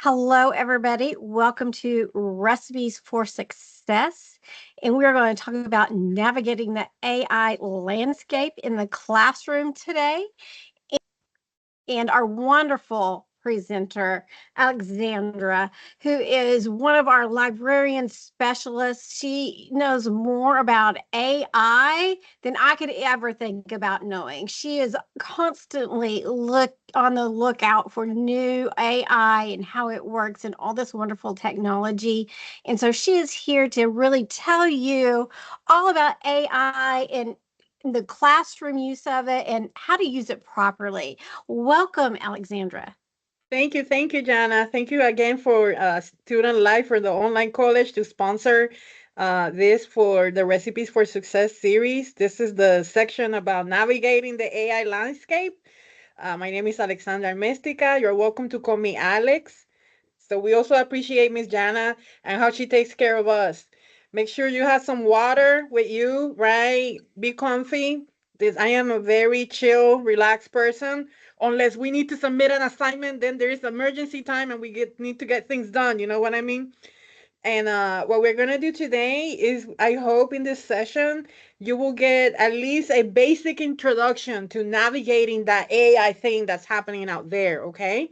Hello, everybody. Welcome to Recipes for Success. And we're going to talk about navigating the AI landscape in the classroom today. And our wonderful presenter, Alexandra, who is one of our librarian specialists. She knows more about AI than I could ever think about knowing. She is constantly on the lookout for new AI and how it works and all this wonderful technology. And so she is here to really tell you all about AI and the classroom use of it and how to use it properly. Welcome, Alexandra. Thank you, Jana. Thank you again for Student Life for the online college to sponsor this for the Recipes for Success series. This is the section about navigating the AI landscape. My name is Alexandra Mestica. You're welcome to call me Alex. So we also appreciate Miss Jana and how she takes care of us. Make sure you have some water with you, right? Be comfy. I am a very chill, relaxed person. Unless we need to submit an assignment, then there is emergency time and we need to get things done. You know what I mean? And what we're gonna do today is, I hope in this session you will get at least a basic introduction to navigating that AI thing that's happening out there. Okay.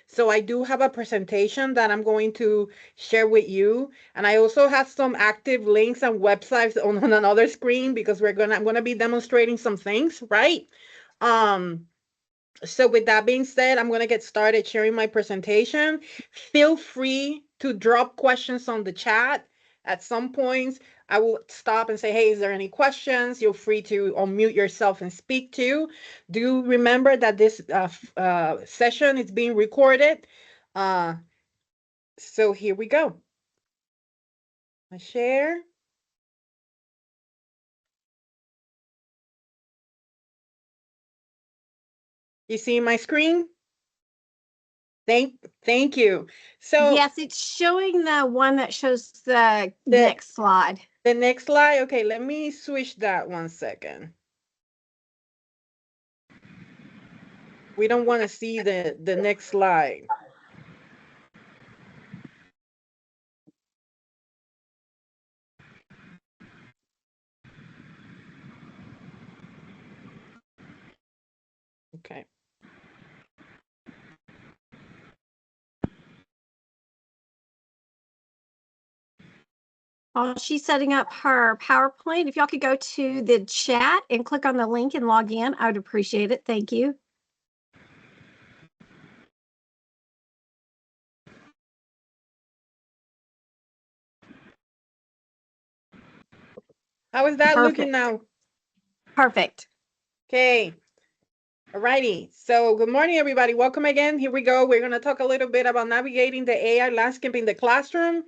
So I do have a presentation that I'm going to share with you, and I also have some active links and websites on another screen because I'm gonna be demonstrating some things, right? Um, so with that being said, I'm going to get started sharing my presentation. Feel free to drop questions on the chat. At some points, I will stop and say, hey, is there any questions? You're free to unmute yourself and speak to. Do remember that this session is being recorded. Uh, so here we go. I share. You see my screen? Thank you. So Yes, it's showing the one that shows the the next slide. the next slide. Okay, let me switch that 1 second. We don't want to see the next slide. Okay. While she's setting up her PowerPoint, if y'all could go to the chat and click on the link and log in, I would appreciate it. Thank you. How is that looking Perfect. now? Perfect. Okay. Alrighty. So good morning, everybody. Welcome again. Here we go. We're going to talk a little bit about navigating the AI landscape in the classroom.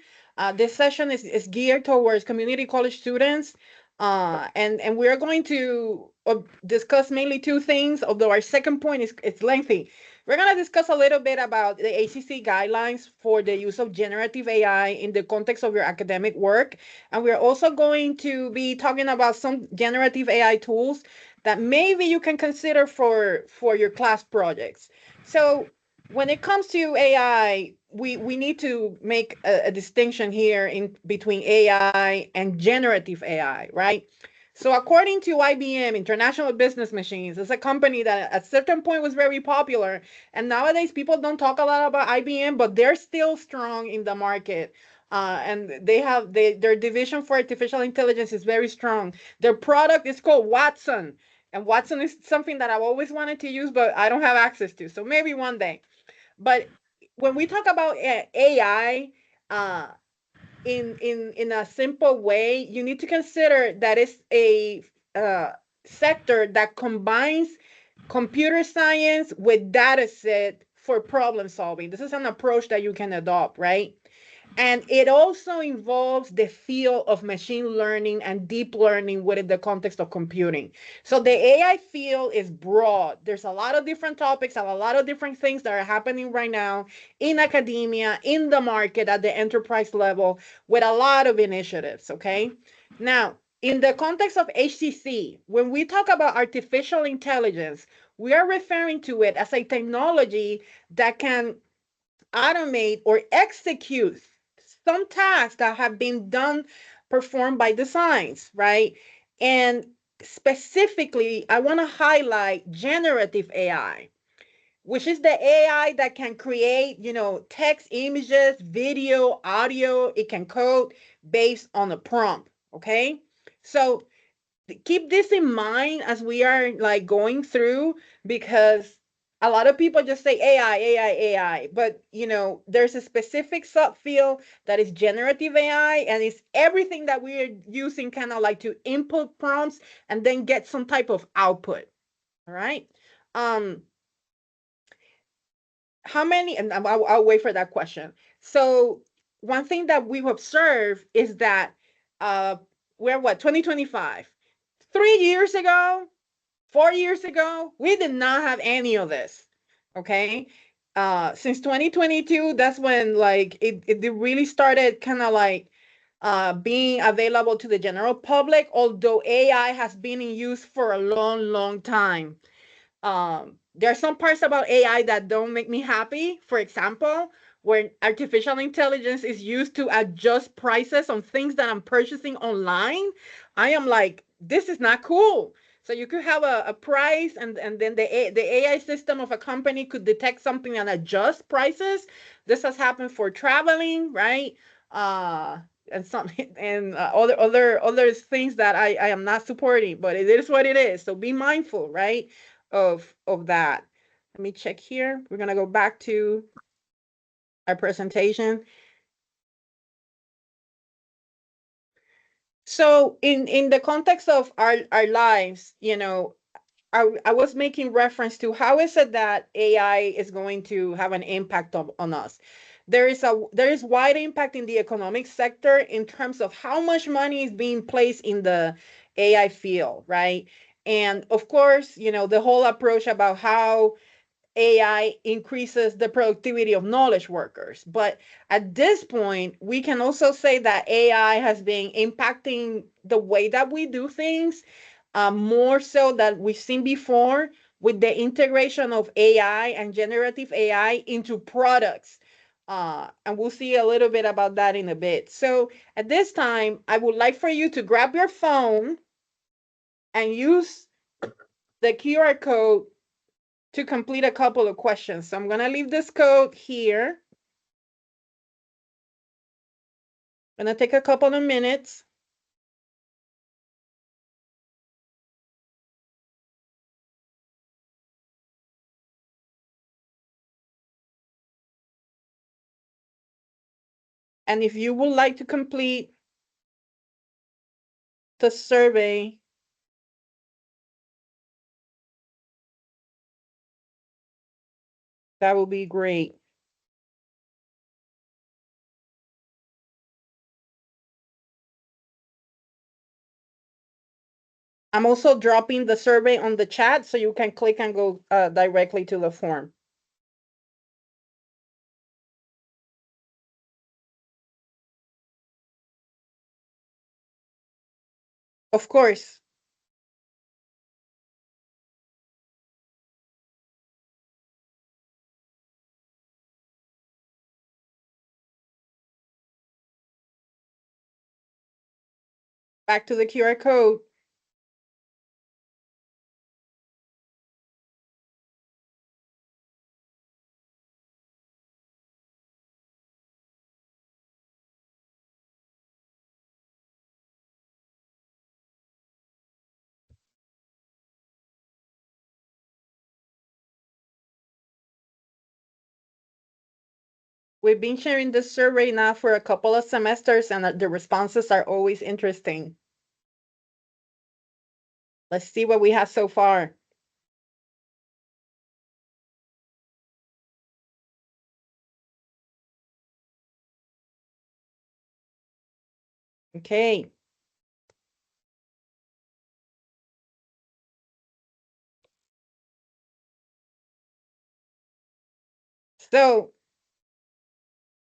This session is geared towards community college students. And we're going to discuss mainly two things, although our second point is it's lengthy. We're going to discuss a little bit about the ACC guidelines for the use of generative AI in the context of your academic work. And we're also going to be talking about some generative AI tools that maybe you can consider for your class projects. So when it comes to AI, we need to make a distinction here in between AI and generative AI, right? So according to IBM, International Business Machines, it's a company that at a certain point was very popular. And nowadays people don't talk a lot about IBM, but they're still strong in the market. And their division for artificial intelligence is very strong. Their product is called Watson. And Watson is something that I've always wanted to use, but I don't have access to. So maybe one day. But when we talk about AI, uh, in a simple way, you need to consider that it's a uh, sector that combines computer science with data set for problem solving. This is an approach that you can adopt, right? And it also involves the field of machine learning and deep learning within the context of computing. So the AI field is broad. There's a lot of different topics and a lot of different things that are happening right now in academia, in the market, at the enterprise level, with a lot of initiatives. Okay. Now, in the context of HCC, when we talk about artificial intelligence, we are referring to it as a technology that can automate or execute some tasks that have been done, performed by designs, right? And specifically, I want to highlight generative AI, which is the AI that can create, text, images, video, audio. It can code based on a prompt. Okay. So keep this in mind as we are like going through, because a lot of people just say AI, AI, AI, but there's a specific subfield that is generative AI, and it's everything that we're using kind of like to input prompts and then get some type of output. All right. Um, how many, and I'll wait for that question. So one thing that we've observed is that uh, we're what, 2025? 3 years ago, 4 years ago, we did not have any of this. Okay. Since 2022, that's when like it really started kind of like being available to the general public, although AI has been in use for a long, long time. There are some parts about AI that don't make me happy. For example, when artificial intelligence is used to adjust prices on things that I'm purchasing online, I am like, this is not cool. So you could have a price, and then the AI system of a company could detect something and adjust prices. This has happened for traveling, right? Uh, and some and other things that I am not supporting, but it is what it is. So be mindful, right? Of that. Let me check here. We're gonna go back to our presentation. So in the context of our lives, I was making reference to how is it that AI is going to have an impact on us. There is wide impact in the economic sector in terms of how much money is being placed in the AI field, right? And of course, the whole approach about how AI increases the productivity of knowledge workers. But at this point, we can also say that AI has been impacting the way that we do things, more so than we've seen before, with the integration of AI and generative AI into products. And we'll see a little bit about that in a bit. So at this time, I would like for you to grab your phone and use the QR code to complete a couple of questions. So I'm going to leave this code here. I'm going to take a couple of minutes. And if you would like to complete the survey, that will be great. I'm also dropping the survey on the chat so you can click and go directly to the form. Of course. Back to the QR code. We've been sharing this survey now for a couple of semesters, and the responses are always interesting. Let's see what we have so far. Okay. So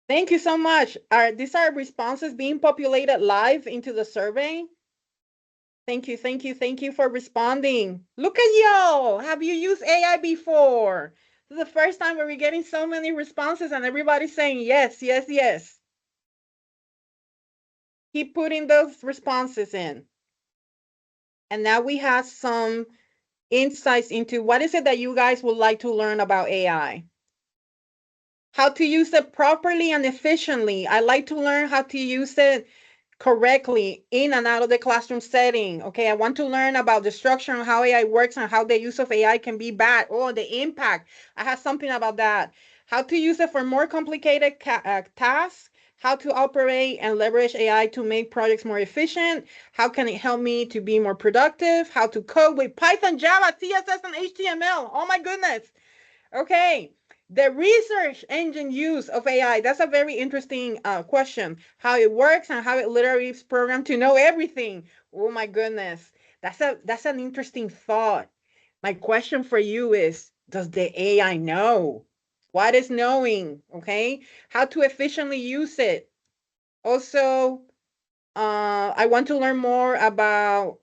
thank you so much. These are responses being populated live into the survey. Thank you, thank you, thank you for responding. Look at y'all. Have you used AI before? This is the first time where we're getting so many responses and everybody's saying yes, yes, yes. Keep putting those responses in. And now we have some insights into what is it that you guys would like to learn about AI. How to use it properly and efficiently. I like to learn how to use it correctly in and out of the classroom setting. Okay, I want to learn about the structure and how AI works and how the use of AI can be bad. Oh, the impact. I have something about that. How to use it for more complicated tasks, how to operate and leverage AI to make projects more efficient, how can it help me to be more productive, how to code with Python, Java, CSS, and HTML. Oh my goodness. Okay. The research engine use of AI, that's a very interesting question. How it works and how it literally is programmed to know everything. Oh my goodness. That's an interesting thought. My question for you is, does the AI know? What is knowing? Okay. How to efficiently use it. Also, I want to learn more about,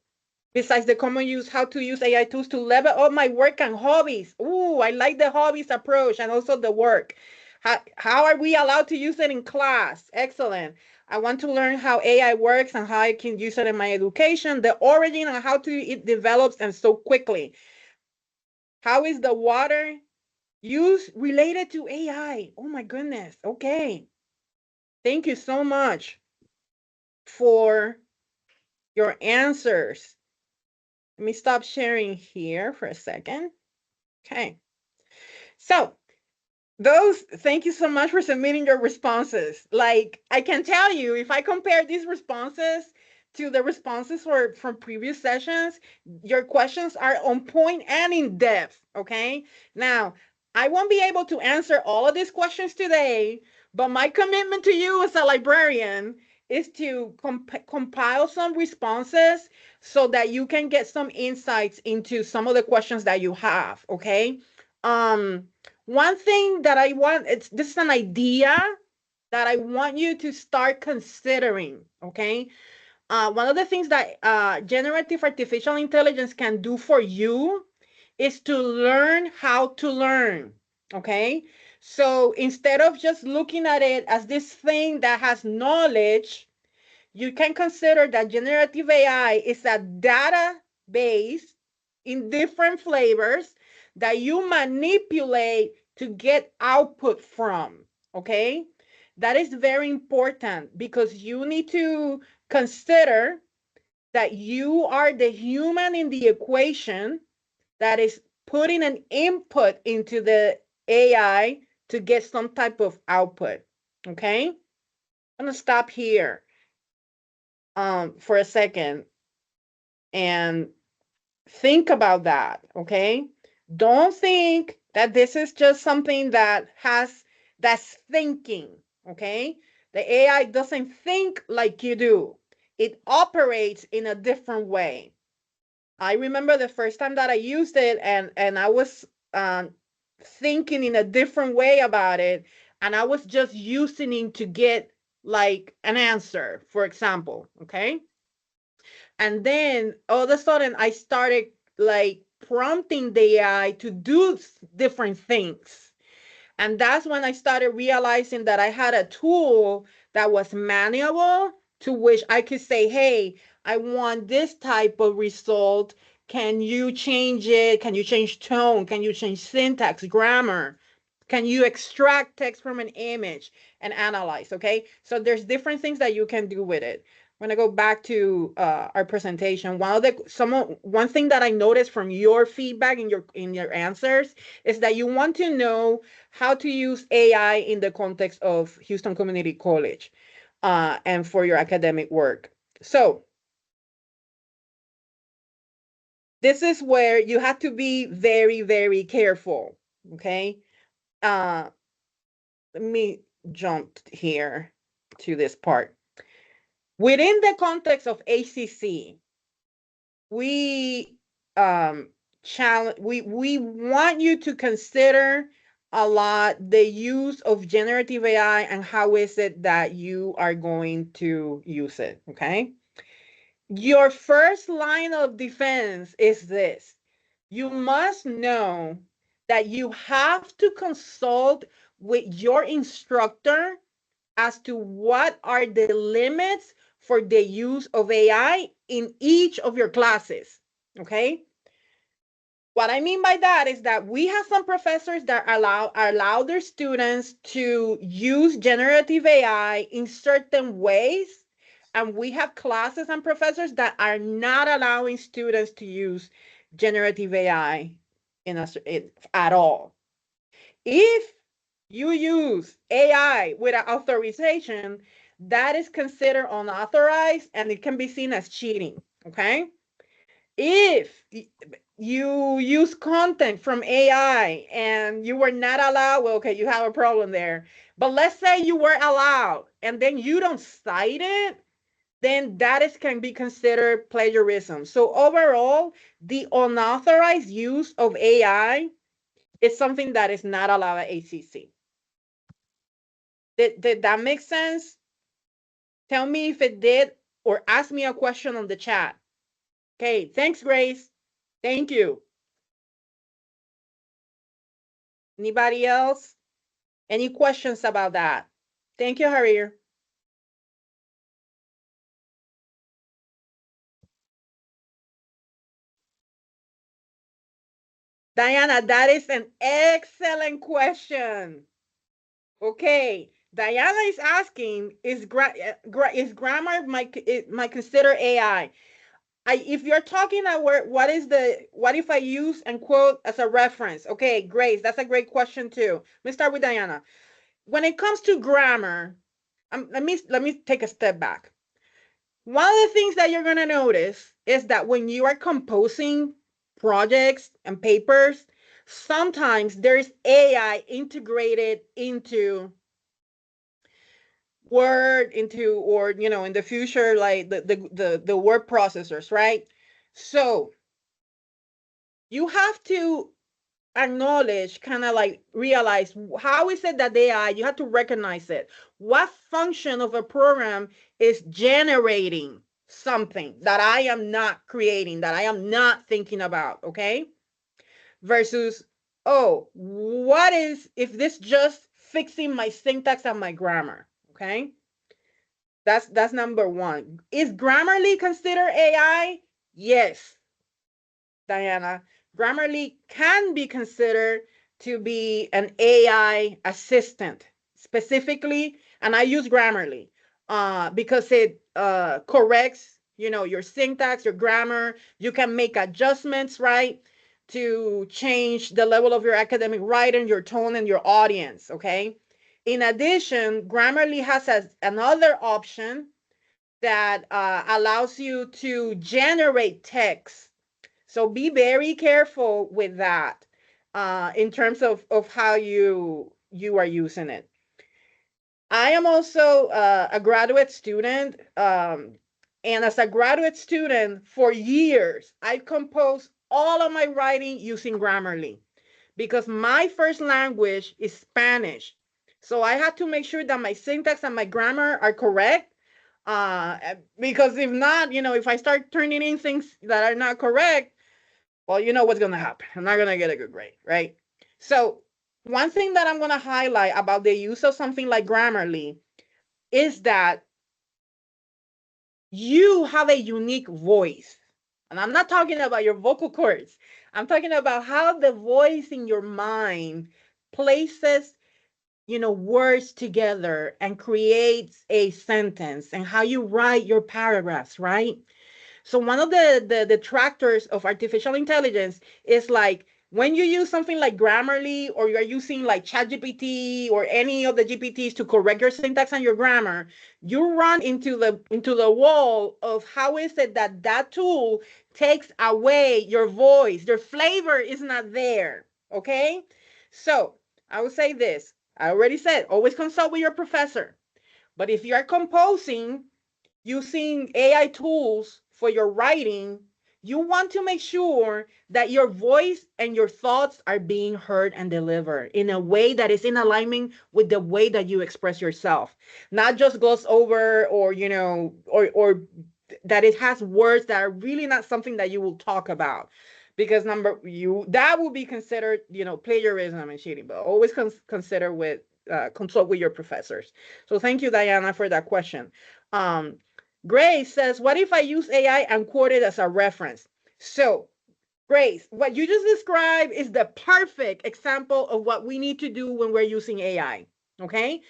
besides the common use, how to use AI tools to level up my work and hobbies. Ooh, I like the hobbies approach and also the work. How are we allowed to use it in class? Excellent. I want to learn how AI works and how I can use it in my education, the origin and how it develops and so quickly. How is the water use related to AI? Oh my goodness. Okay. Thank you so much for your answers. Let me stop sharing here for a second. Okay. So thank you so much for submitting your responses. Like, I can tell you, if I compare these responses to the responses from previous sessions, your questions are on point and in depth. Okay. Now, I won't be able to answer all of these questions today, but my commitment to you as a librarian is to compile some responses so that you can get some insights into some of the questions that you have. Okay. Um, One thing that I want, this is an idea that I want you to start considering, okay? One of the things that generative artificial intelligence can do for you is to learn how to learn, okay? So instead of just looking at it as this thing that has knowledge, you can consider that generative AI is a database in different flavors that you manipulate to get output from. Okay. That is very important because you need to consider that you are the human in the equation that is putting an input into the AI to get some type of output. Okay. I'm going to stop here for a second and think about that. Okay. Don't think that this is just something that's thinking. Okay. The AI doesn't think like you do. It operates in a different way. I remember the first time that I used it, and I was thinking in a different way about it, and I was just using it to get like an answer, for example. Okay. And then all of a sudden, I started like prompting the AI to do different things. And that's when I started realizing that I had a tool that was manual, to which I could say, hey, I want this type of result. Can you change it? Can you change tone? Can you change syntax, grammar? Can you extract text from an image and analyze? Okay. So there's different things that you can do with it. When I go back to our presentation, one thing that I noticed from your feedback in your answers is that you want to know how to use AI in the context of Houston Community College and for your academic work. So this is where you have to be very, very careful. Okay. Uh, Let me jump here to this part. Within the context of ACC, we we want you to consider a lot the use of generative AI and how is it that you are going to use it. Okay. Your first line of defense is this: you must know that you have to consult with your instructor as to what are the limits for the use of AI in each of your classes. Okay. What I mean by that is that we have some professors that allow their students to use generative AI in certain ways, and we have classes and professors that are not allowing students to use generative AI at all. If you use AI without authorization, that is considered unauthorized and it can be seen as cheating. Okay. If you use content from AI and you were not allowed, well, okay, you have a problem there. But let's say you were allowed and then you don't cite it, then that is can be considered plagiarism. So overall, the unauthorized use of AI is something that is not allowed at ACC. Did that make sense? Tell me if it did or ask me a question on the chat. Okay, thanks, Grace. Thank you. Anybody else? Any questions about that? Thank you, Harir. Diana, that is an excellent question. Okay, Diana is asking, is grammar might consider AI? If you're talking about what if I use and quote as a reference? Okay, Grace, that's a great question too. Let's start with Diana. When it comes to grammar, let me take a step back. One of the things that you're going to notice is that when you are composing projects and papers, sometimes there's AI integrated into Word, into, or, in the future, like the word processors, right? So you have to acknowledge, kind of like realize, how is it that you have to recognize it. What function of a program is generating something that I am not creating, that I am not thinking about, okay? Versus, oh, what is, if this just fixing my syntax and my grammar, okay? That's number one. Is Grammarly considered AI? Yes, Diana. Grammarly can be considered to be an AI assistant specifically, and I use Grammarly because it corrects, your syntax, your grammar. You can make adjustments, right, to change the level of your academic writing, your tone, and your audience. Okay. In addition, Grammarly has another option that allows you to generate text, so be very careful with that in terms of how you are using it. I am also a graduate student. And as a graduate student for years, I composed all of my writing using Grammarly because my first language is Spanish. So I had to make sure that my syntax and my grammar are correct. Because if not, if I start turning in things that are not correct, well, you know what's going to happen. I'm not going to get a good grade, right? So, one thing that I'm going to highlight about the use of something like Grammarly is that you have a unique voice. And I'm not talking about your vocal cords. I'm talking about how the voice in your mind places, words together and creates a sentence, and how you write your paragraphs, right? So one of the detractors of artificial intelligence is like, when you use something like Grammarly, or you're using like ChatGPT or any of the GPTs to correct your syntax and your grammar, you run into the wall of how is it that tool takes away your voice. Your flavor is not there. Okay? So I would say this. I already said, always consult with your professor. But if you are composing using AI tools for your writing, you want to make sure that your voice and your thoughts are being heard and delivered in a way that is in alignment with the way that you express yourself. Not just gloss over, or, or that it has words that are really not something that you will talk about. because that would be considered, plagiarism and cheating. But always consider with consult with your professors. So thank you, Diana, for that question. Um, Grace says, "What if I use AI and quote it as a reference?" So Grace, what you just described is the perfect example of what we need to do when we're using AI. Okay,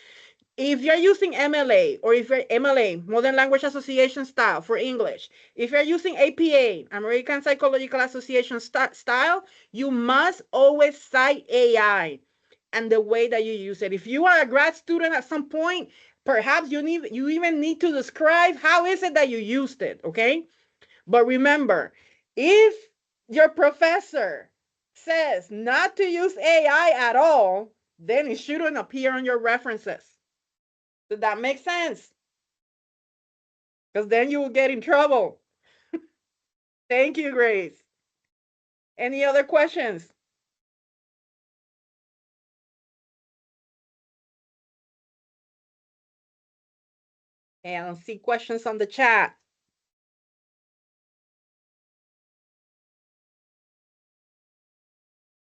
if you're using MLA, or if you're MLA, Modern Language Association style for English, if you're using APA, American Psychological Association style, you must always cite AI and the way that you use it. If you are a grad student at some point, perhaps you even need to describe how is it that you used it, okay? But remember, if your professor says not to use AI at all, then it shouldn't appear on your references. Does that make sense? Because then you will get in trouble. Thank you, Grace. Any other questions? And I see questions on the chat.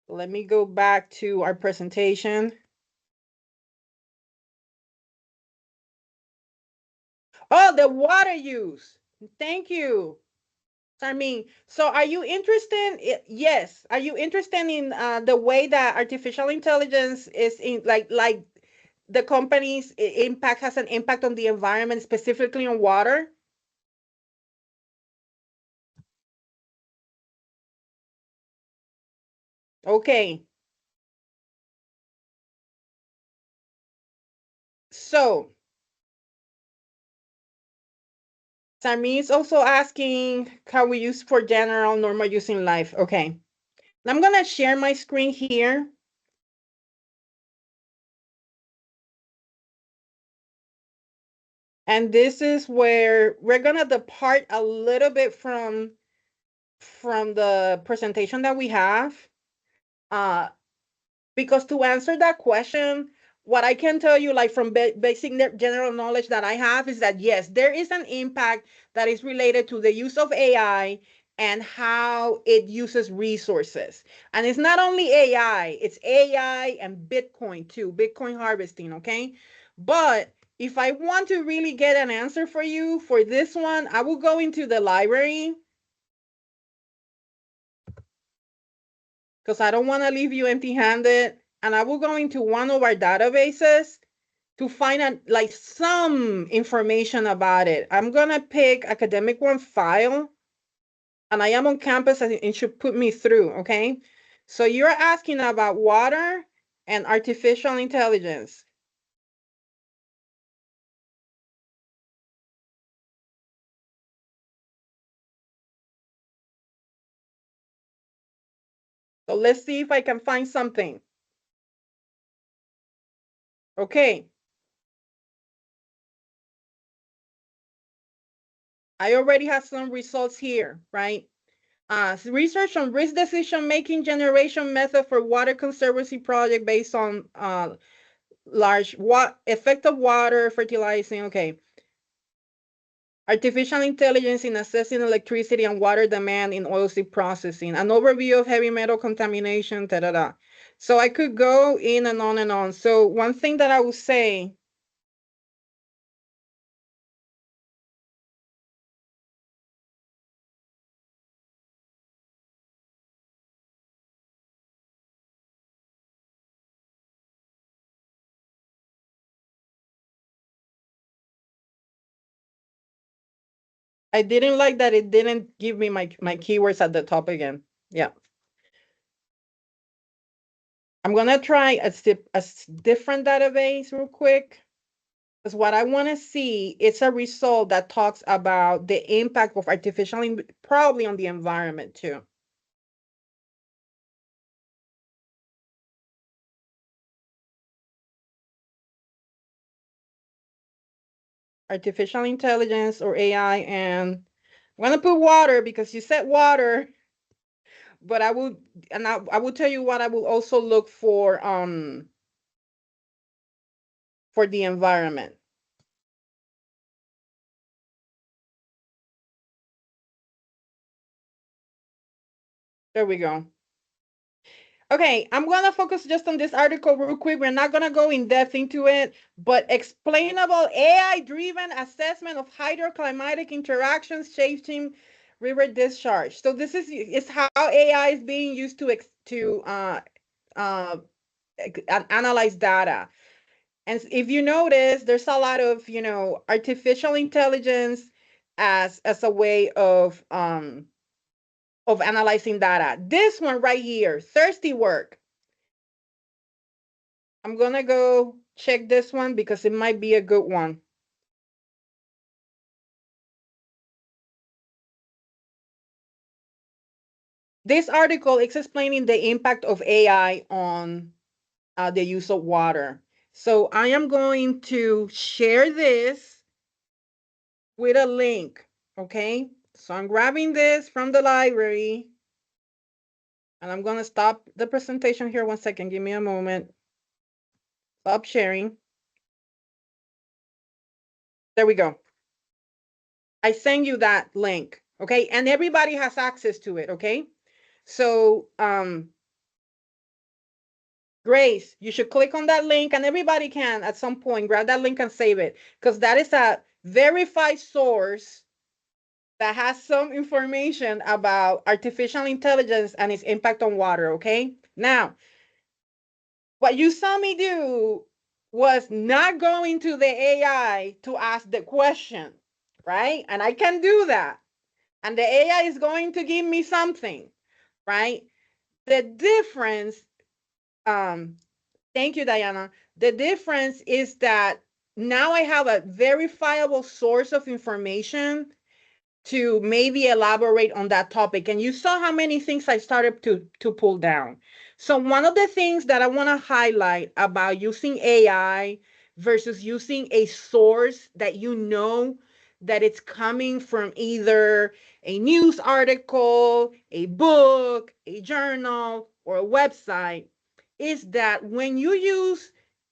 Let me go back to our presentation. Oh, the water use. Thank you. I mean, so are you interested? Yes. Are you interested in the way that artificial intelligence is in like the company's impact has an impact on the environment, specifically on water? Okay. So Sami is also asking how we use for general normal use in life. Okay. I'm gonna share my screen here. And this is where we're gonna depart a little bit from the presentation that we have. Uh, because to answer that question, what I can tell you, like from basic general knowledge that I have, is that yes, there is an impact that is related to the use of AI and how it uses resources. And it's not only AI, it's AI and Bitcoin too, Bitcoin harvesting, okay? But if I want to really get an answer for you for this one, I will go into the library because I don't want to leave you empty handed. And I will go into one of our databases to find out like some information about it. I'm gonna pick academic one file, and I am on campus and it should put me through, okay? So you're asking about water and artificial intelligence. So let's see if I can find something. Okay, I already have some results here, right? Research on risk decision making generation method for water conservancy project based on large effect of water fertilizing. Okay, artificial intelligence in assessing electricity and water demand in oilseed processing, an overview of heavy metal contamination, da da da. So I could go in and on and on. So one thing that I would say, I didn't like that it didn't give me my keywords at the top again. Yeah. I'm gonna try a different database real quick. Because what I want to see is a result that talks about the impact of artificial, probably on the environment too. Artificial intelligence or AI, and I'm gonna put water because you said water, but I will tell you what I will also look for the environment. There we go. Okay, I'm going to focus just on this article real quick. We're not going to go in depth into it, but explainable AI-driven assessment of hydroclimatic interactions shaping river discharge. So this is how AI is being used uh, analyze data. And if you notice, there's a lot of, artificial intelligence as a way of analyzing data. This one right here, thirsty work. I'm gonna go check this one because it might be a good one. This article is explaining the impact of AI on the use of water. So I am going to share this with a link, okay? So I'm grabbing this from the library and I'm gonna stop the presentation here 1 second. Give me a moment. Stop sharing. There we go. I send you that link, okay? And everybody has access to it, okay? So, Grace, you should click on that link and everybody can at some point grab that link and save it because that is a verified source that has some information about artificial intelligence and its impact on water, okay? Now, what you saw me do was not going to the AI to ask the question, right? And I can do that. And the AI is going to give me something, right? The difference, um, thank you, Diana. The difference is that now I have a verifiable source of information to maybe elaborate on that topic. And you saw how many things I started to pull down. So one of the things that I want to highlight about using AI versus using a source that you know that it's coming from either a news article, a book, a journal, or a website is that when you use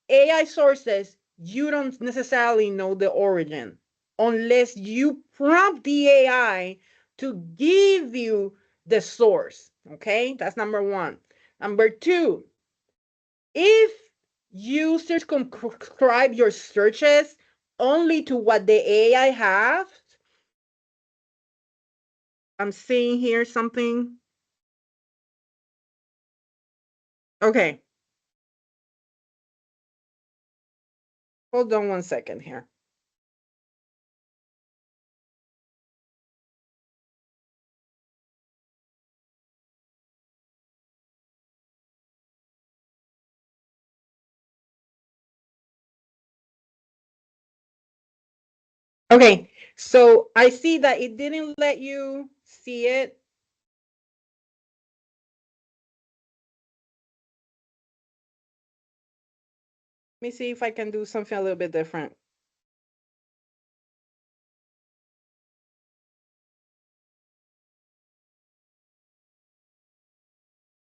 AI sources, you don't necessarily know the origin unless you prompt the AI to give you the source. Okay, that's number one. Number two, if you circumscribe your searches only to what the AI has, I'm seeing here something. Okay, hold on 1 second here. Okay, so I see that it didn't let you see it. Let me see if I can do something a little bit different.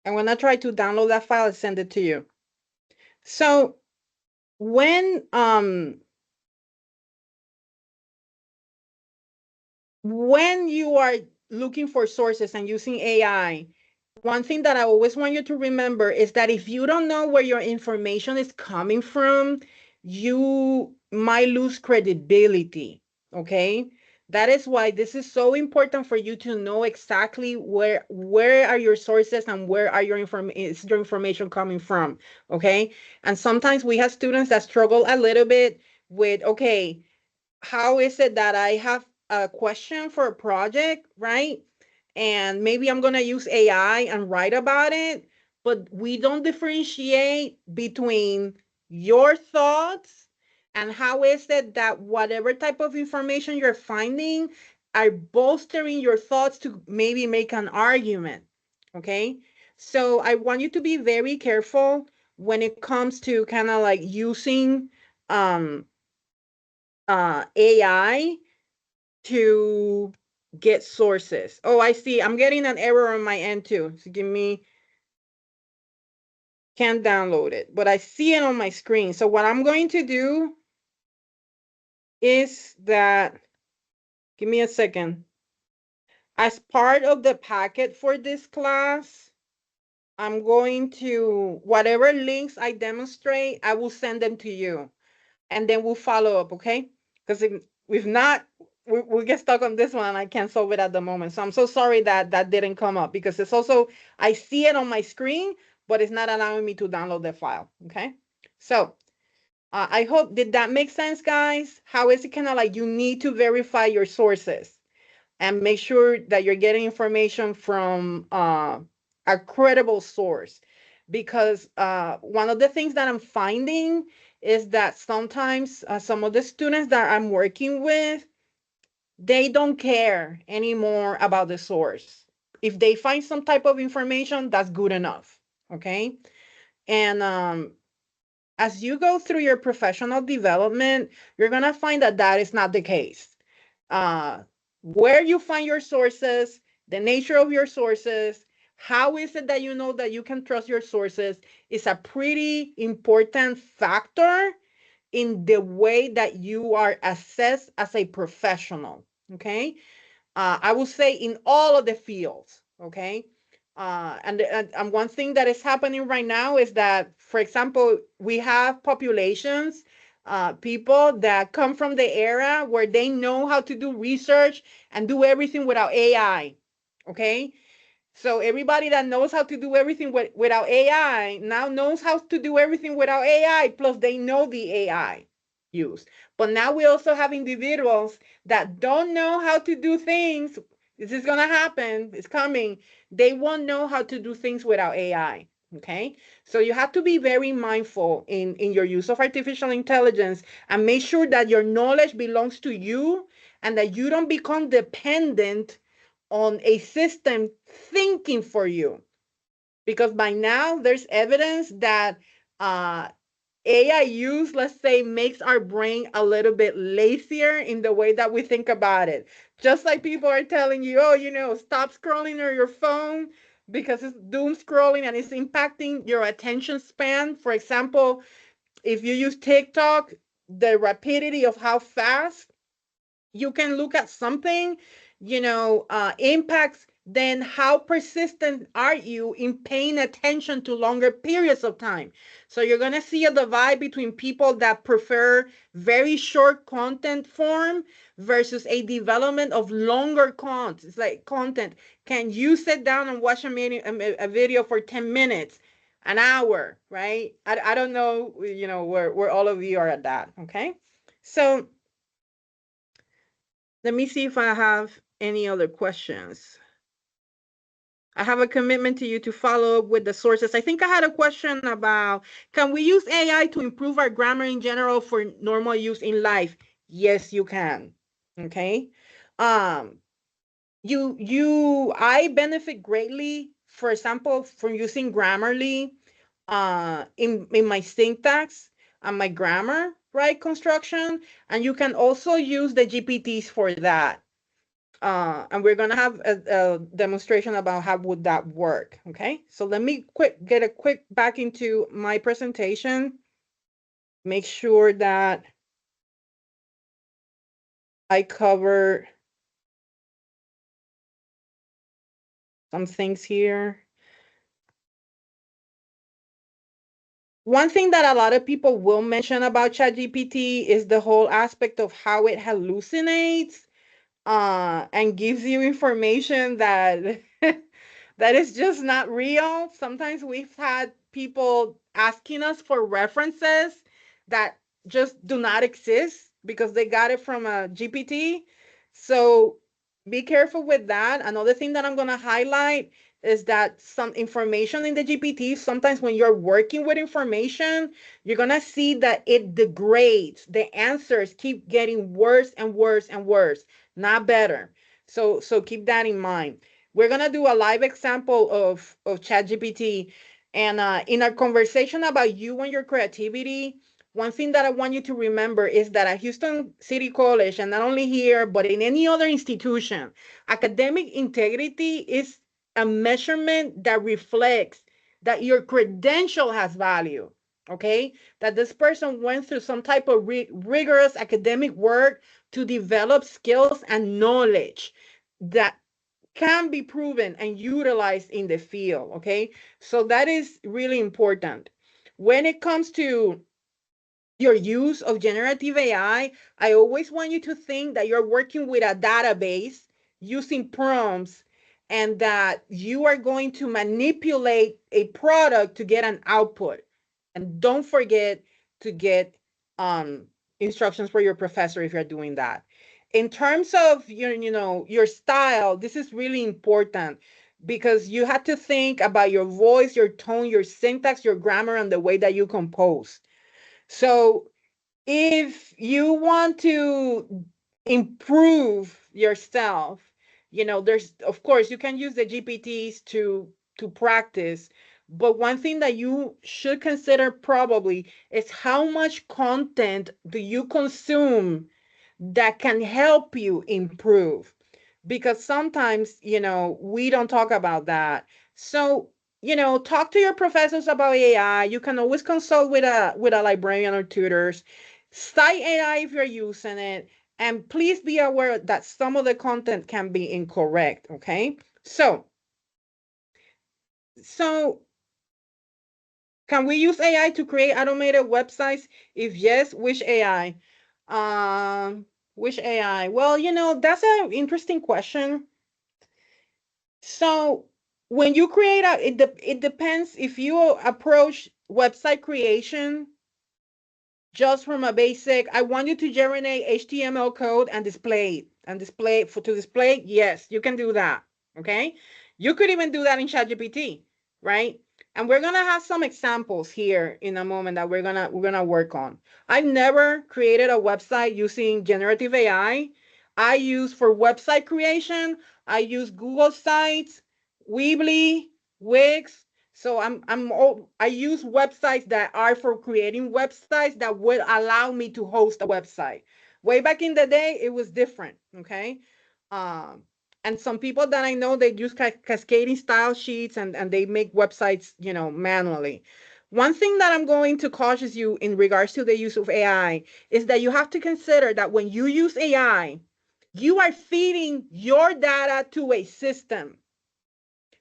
And when I try to download that file, I send it to you. So when when you are looking for sources and using AI, one thing that I always want you to remember is that if you don't know where your information is coming from, you might lose credibility. Okay. That is why this is so important for you to know exactly where are your sources and where are is your information coming from. Okay. And sometimes we have students that struggle a little bit with, okay, how is it that I have a question for a project, right? And maybe I'm going to use AI and write about it, but we don't differentiate between your thoughts and how is it that whatever type of information you're finding are bolstering your thoughts to maybe make an argument. Okay. So I want you to be very careful when it comes to kind of like using um, AI to get sources. Oh, I see. I'm getting an error on my end too. So give me, can't download it, but I see it on my screen. So what I'm going to do is that, give me a second. As part of the packet for this class, I'm going to, whatever links I demonstrate, I will send them to you and then we'll follow up, okay? Because if not, we get stuck on this one and I can't solve it at the moment. So I'm so sorry that that didn't come up because it's also, I see it on my screen, but it's not allowing me to download the file, okay? So I hope, did that make sense, guys? How is it kind of like you need to verify your sources and make sure that you're getting information from a credible source? Because one of the things that I'm finding is that sometimes some of the students that I'm working with, they don't care anymore about the source. If they find some type of information, that's good enough. Okay. And as you go through your professional development, you're going to find that that is not the case. uh, where you find your sources, the nature of your sources, how is it that you know that you can trust your sources is a pretty important factor in the way that you are assessed as a professional. Okay. I would say in all of the fields. Okay. And one thing that is happening right now is that, for example, we have populations, people that come from the era where they know how to do research and do everything without AI. Okay. So everybody that knows how to do everything without AI now knows how to do everything without AI, plus they know the AI use. But now we also have individuals that don't know how to do things. This is going to happen. It's coming. They won't know how to do things without AI. Okay. So you have to be very mindful in your use of artificial intelligence and make sure that your knowledge belongs to you and that you don't become dependent on a system thinking for you. Because by now there's evidence that uh, AI use, let's say, makes our brain a little bit lazier in the way that we think about it. Just like people are telling you, oh, stop scrolling on your phone because it's doom scrolling and it's impacting your attention span. For example, if you use TikTok, the rapidity of how fast you can look at something, impacts then how persistent are you in paying attention to longer periods of time. So you're going to see a divide between people that prefer very short content form versus a development of longer content. It's like content. Can you sit down and watch a video for 10 minutes, an hour, right? I don't know, where all of you are at that. Okay. So let me see if I have any other questions. I have a commitment to you to follow up with the sources. I think I had a question about, can we use AI to improve our grammar in general for normal use in life? Yes, you can. Okay. Um, I benefit greatly, for example, from using Grammarly in my syntax and my grammar, right, construction. And you can also use the GPTs for that. And we're gonna have a demonstration about how would that work. Okay, so let me get a quick back into my presentation. Make sure that I cover some things here. One thing that a lot of people will mention about ChatGPT is the whole aspect of how it hallucinates and gives you information that that is just not real. Sometimes we've had people asking us for references that just do not exist because they got it from a GPT. So be careful with that. Another thing that I'm going to highlight is that some information in the GPT, sometimes when you're working with information, you're going to see that it degrades. The answers keep getting worse and worse and worse, not better. So keep that in mind. We're gonna do a live example of ChatGPT, and in our conversation about you and your creativity, one thing that I want you to remember is that at Houston City College, and not only here but in any other institution, academic integrity is a measurement that reflects that your credential has value. Okay, that this person went through some type of rigorous academic work to develop skills and knowledge that can be proven and utilized in the field. Okay. So that is really important. When it comes to your use of generative I always want you to think that you're working with a database using prompts and that you are going to manipulate a product to get an output. And don't forget to get um, instructions for your professor if you're doing that. In terms of your style, this is really important because you have to think about your voice, your tone, your syntax, your grammar, and the way that you compose. So if you want to improve yourself, there's, of course, you can use the GPTs to practice, but one thing that you should consider probably is how much content do you consume that can help you improve, because sometimes we don't talk about that. So talk to your professors about AI. You can always consult with a librarian or tutors. Cite AI if you're using it, and please be aware that some of the content can be incorrect. Okay, so can we use AI to create automated websites? If yes, which AI? Which AI? Well, that's an interesting question. So when you create it depends if you approach website creation just from a basic, I want you to generate HTML code and display it to display. Yes, you can do that. Okay. You could even do that in ChatGPT, right? And we're gonna have some examples here in a moment that we're gonna work on. I've never created a website using generative AI. I use for website creation, I use Google Sites, Weebly, Wix. So I use websites that are for creating websites that would allow me to host a website. Way back in the day, it was different. Okay. Um, and some people that I know, they use cascading style sheets and they make websites, manually. One thing that I'm going to caution you in regards to the use of AI is that you have to consider that when you use AI, you are feeding your data to a system.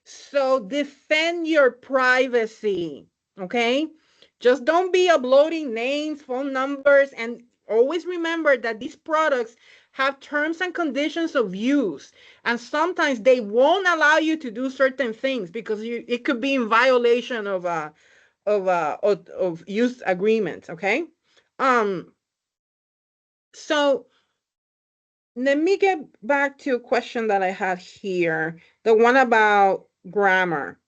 So defend your privacy, okay? Just don't be uploading names, phone numbers, and always remember that these products have terms and conditions of use. And sometimes they won't allow you to do certain things because it could be in violation of use agreements, okay? Um, so let me get back to a question that I had here, the one about grammar.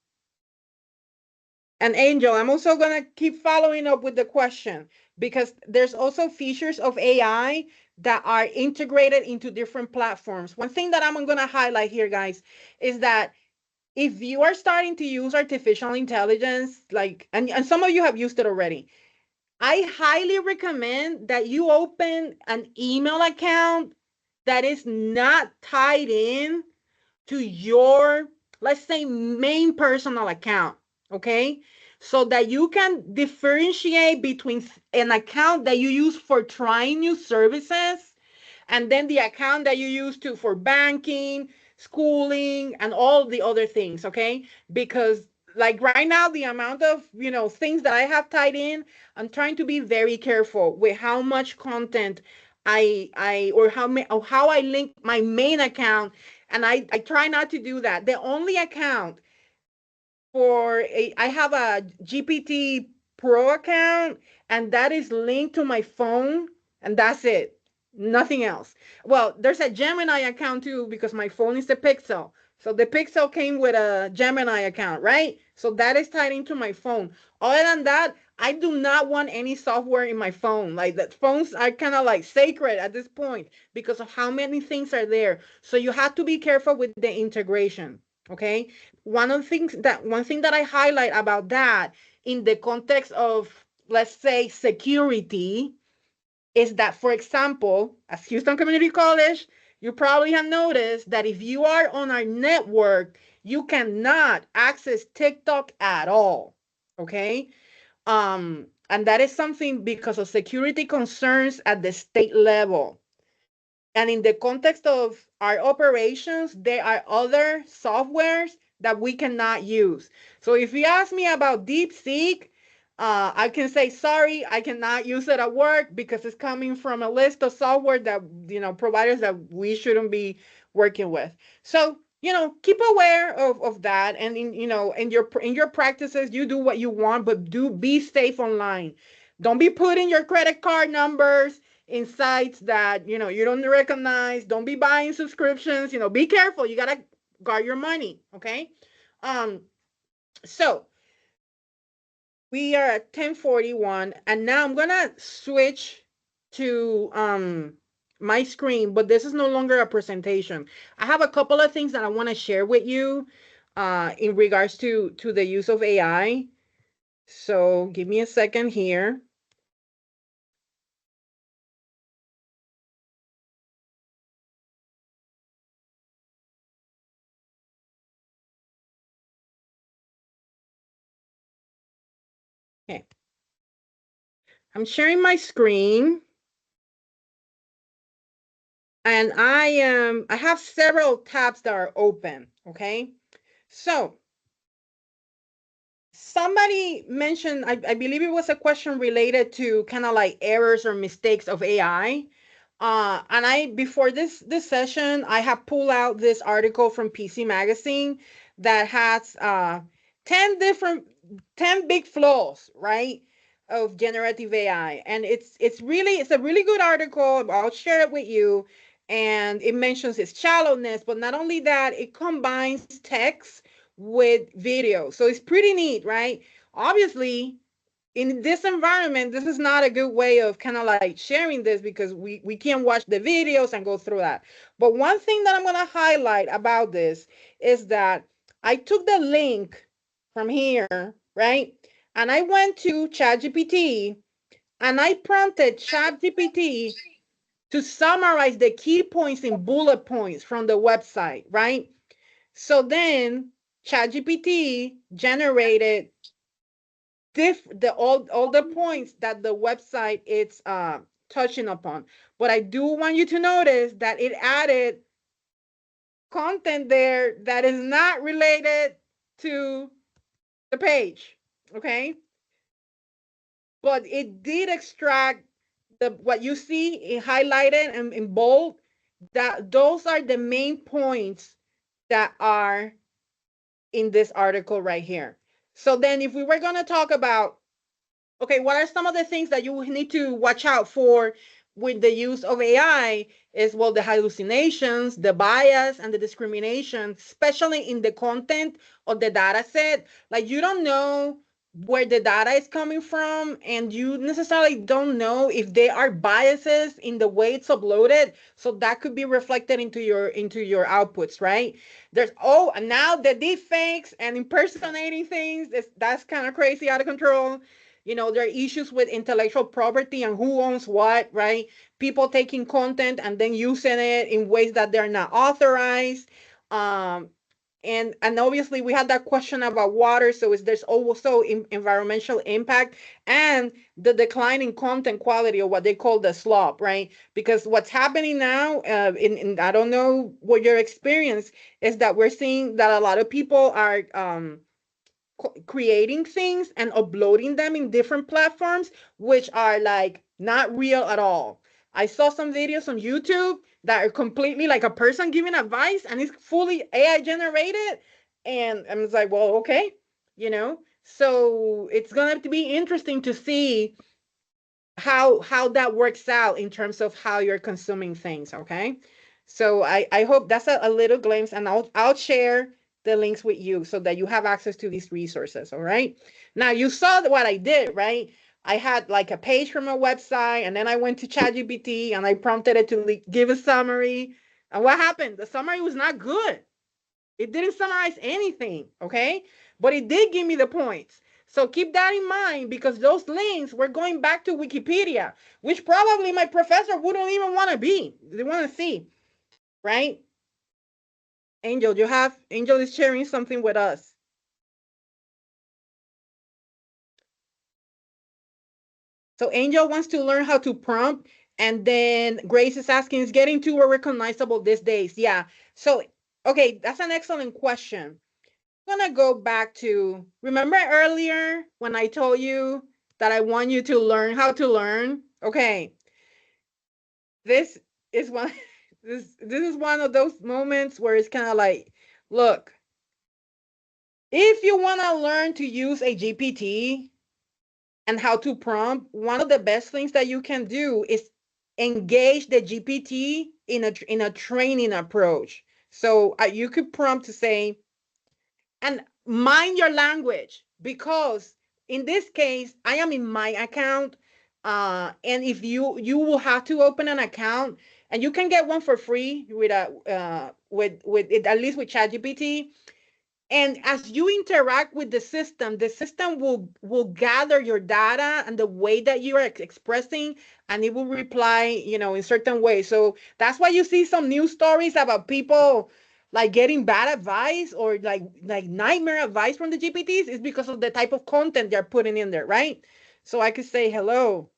And Angel, I'm also going to keep following up with the question because there's also features of AI that are integrated into different platforms. One thing that I'm going to highlight here, guys, is that if you are starting to use artificial intelligence, and some of you have used it already, I highly recommend that you open an email account that is not tied in to your, let's say, main personal account, okay? So that you can differentiate between an account that you use for trying new services and then the account that you use to for banking, schooling, and all the other things, okay? Because like right now, the amount of things that I have tied in, I'm trying to be very careful with how much content I or how I link my main account, and I try not to do that. The only account I have a GPT Pro account, and that is linked to my phone, and that's it. Nothing else. Well, there's a Gemini account too because my phone is the Pixel. So the Pixel came with a Gemini account, right? So that is tied into my phone. Other than that, I do not want any software in my phone. Like that phones are kind of like sacred at this point because of how many things are there. So you have to be careful with the integration. Okay, one thing that I highlight about that in the context of, let's say, security is that, for example, as Houston Community College, you probably have noticed that if you are on our network, you cannot access TikTok at all. Okay. And that is something because of security concerns at the state level. And in the context of our operations, there are other softwares that we cannot use. So if you ask me about DeepSeek, I can say sorry, I cannot use it at work because it's coming from a list of software that providers that we shouldn't be working with. So keep aware of that, and in your practices, you do what you want, but do be safe online. Don't be putting your credit card numbers in sites that you don't recognize. Don't be buying subscriptions. Be careful. You gotta guard your money. Okay. Um. So we are at 10:41, and now I'm gonna switch to my screen, but this is no longer a presentation. I have a couple of things that I want to share with you in regards to the use of AI. So give me a second here. Okay. I'm sharing my screen, and I have several tabs that are open. Okay. So somebody mentioned, I believe it was a question related to kind of like errors or mistakes of AI. And I before this session, I have pulled out this article from PC Magazine that has 10 different 10 big flaws, right, of generative AI. And it's a really good article. I'll share it with you. And it mentions its shallowness, but not only that, it combines text with video. So it's pretty neat, right? Obviously, in this environment, this is not a good way of kind of like sharing this because we can't watch the videos and go through that. But one thing that I'm going to highlight about this is that I took the link from here, right? And I went to ChatGPT and I prompted ChatGPT to summarize the key points in bullet points from the website, right? So then ChatGPT generated all the points that the website is touching upon. But I do want you to notice that it added content there that is not related to the page. Okay. But it did extract the what you see in highlighted and in bold, that those are the main points that are in this article right here. So then if we were going to talk about, okay, what are some of the things that you need to watch out for with the use of AI is, well, the hallucinations, the bias, and the discrimination, especially in the content of the data set. Like you don't know where the data is coming from, and you necessarily don't know if there are biases in the way it's uploaded. So that could be reflected into your outputs, right? There's and now the deep fakes and impersonating things, that's kind of crazy, out of control. There are issues with intellectual property and who owns what, right? People taking content and then using it in ways that they're not authorized. Um, and obviously we had that question about water. So there's also environmental impact and the decline in content quality, or what they call the slop, right? Because what's happening now, in I don't know what your experience is, that we're seeing that a lot of people are creating things and uploading them in different platforms, which are like not real at all. I saw some videos on YouTube that are completely like a person giving advice and it's fully AI generated. And I'm just like, well, okay, so it's going to be interesting to see how that works out in terms of how you're consuming things. Okay. So I hope that's a little glimpse, and I'll share the links with you so that you have access to these resources. All right. Now you saw what I did, right? I had like a page from a website, and then I went to ChatGPT and I prompted it to give a summary. And what happened? The summary was not good. It didn't summarize anything, okay? But it did give me the points. So keep that in mind, because those links were going back to Wikipedia, which probably my professor wouldn't even want to be. They want to see, right? Angel is sharing something with us. So Angel wants to learn how to prompt And then Grace is asking, is getting too recognizable these days? Yeah. So, okay, that's an excellent question. I'm going to go back to, remember earlier when I told you that I want you to learn how to learn? Okay. This is one this is one of those moments where it's kind of like, look, if you want to learn to use a GPT and how to prompt, one of the best things that you can do is engage the GPT in a training approach. So you could prompt to say, and mind your language, because in this case I am in my account, and if you will have to open an account, and you can get one for free with a with it, at least with ChatGPT. And as you interact with the system will gather your data and the way that you are expressing, and it will reply, in certain ways. So that's why you see some news stories about people like getting bad advice or like nightmare advice from the GPTs, is because of the type of content they're putting in there, right? So I could say hello.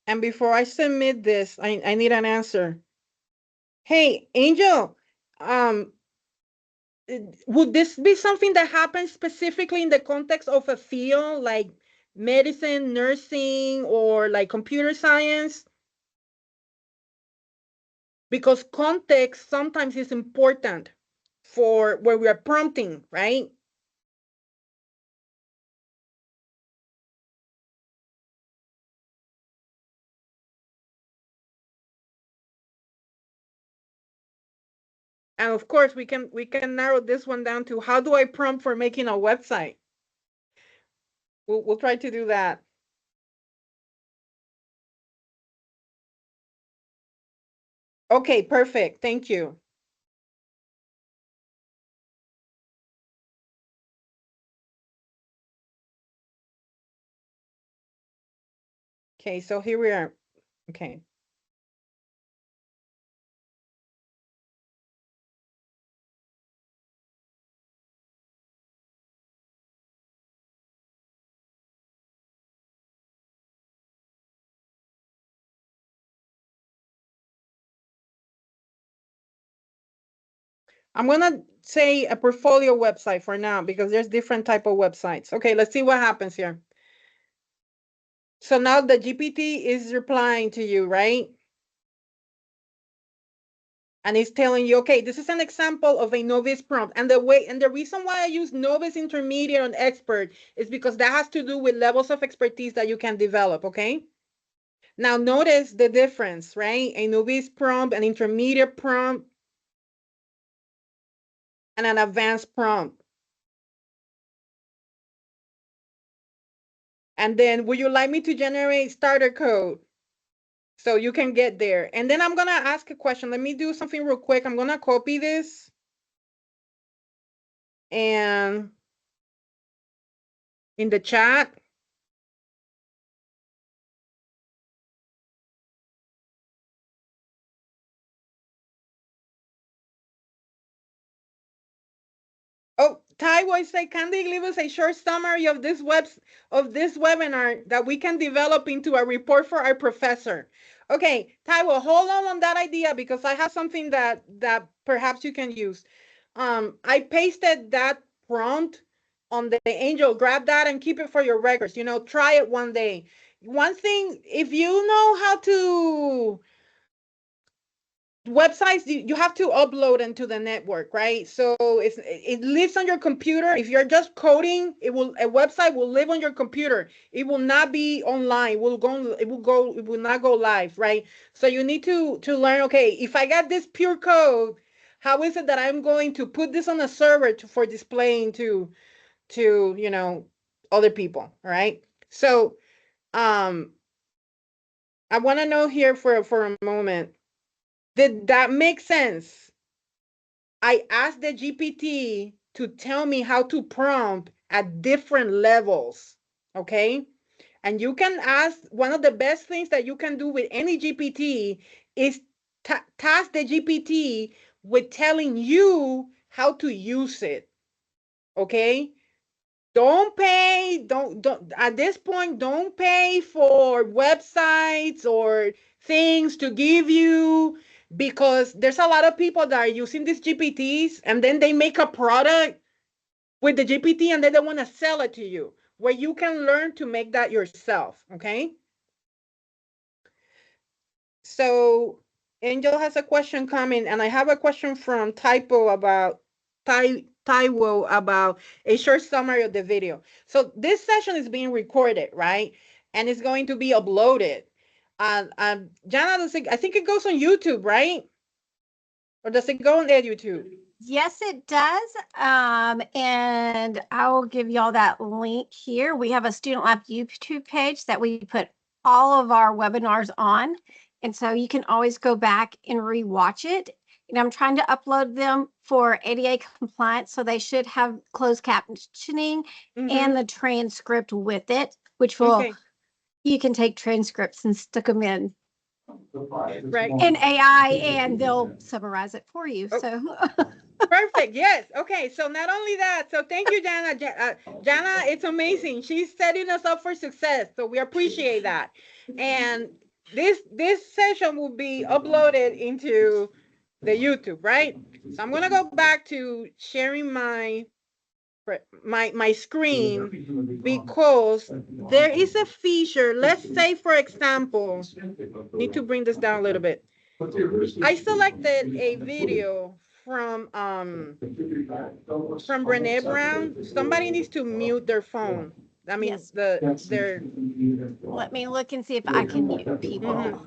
And before I submit this, I need an answer. Hey, Angel, um, would this be something that happens specifically in the context of a field like medicine, nursing, or like computer science? Because context sometimes is important for where we are prompting, right? And of course, we can narrow this one down to, how do I prompt for making a website? We'll try to do that. Okay, perfect. Thank you. Okay, so here we are. Okay. I'm gonna say a portfolio website for now, because there's different type of websites. Okay, let's see what happens here. So now the GPT is replying to you, right? And it's telling you, okay, this is an example of a novice prompt. And the reason why I use novice, intermediate, and expert is because that has to do with levels of expertise that you can develop, okay? Now notice the difference, right? A novice prompt, an intermediate prompt, and an advanced prompt. And then, would you like me to generate starter code so you can get there? And then I'm gonna ask a question. Let me do something real quick. I'm gonna copy this and in the chat. Oh, Taiwo say, can they give us a short summary of this webinar that we can develop into a report for our professor? Okay, Taiwo, hold on that idea, because I have something that perhaps you can use. I pasted that prompt on the Angel. Grab that and keep it for your records. Try it one day. One thing, if you know how to websites, you have to upload into the network, right? So it lives on your computer. If you're just coding, a website will live on your computer. It will not be online. It will not go live, right? So you need to learn, okay, if I got this pure code, How is it that I'm going to put this on a server for displaying to other people? All right. So um I want to know here for a moment. Did that make sense? I asked the GPT to tell me how to prompt at different levels. Okay. And you can ask, one of the best things that you can do with any GPT is task the GPT with telling you how to use it. Okay. Don't pay, don't at this point, don't pay for websites or things to give you, because there's a lot of people that are using these GPTs and then they make a product with the GPT and then they want to sell it to you, where you can learn to make that yourself. Okay. So Angel has a question coming, and I have a question from Taiwo about a short summary of the video. So this session is being recorded, right? And it's going to be uploaded. Jana, I think it goes on YouTube, right? Or does it go on YouTube? Yes, it does. And I will give y'all that link here. We have a Student Lab YouTube page that we put all of our webinars on. And so you can always go back and rewatch it. And I'm trying to upload them for ADA compliance. So they should have closed captioning and Mm-hmm. the transcript with it, which will, Okay. you can take transcripts and stick them in Right. AI and they'll summarize it for you. Oh, So perfect. Yes. Okay. So not only that, so thank you, Jana. Jana, it's amazing. She's setting us up for success. So we appreciate that. And this session will be uploaded into the YouTube, right? So I'm gonna go back to sharing my screen, because there is a feature. Let's say, for example, need to bring this down a little bit. I selected a video from Brene Brown. Somebody needs to mute their phone. I mean, yes, their. let me look and see if I can mute people. Mhm.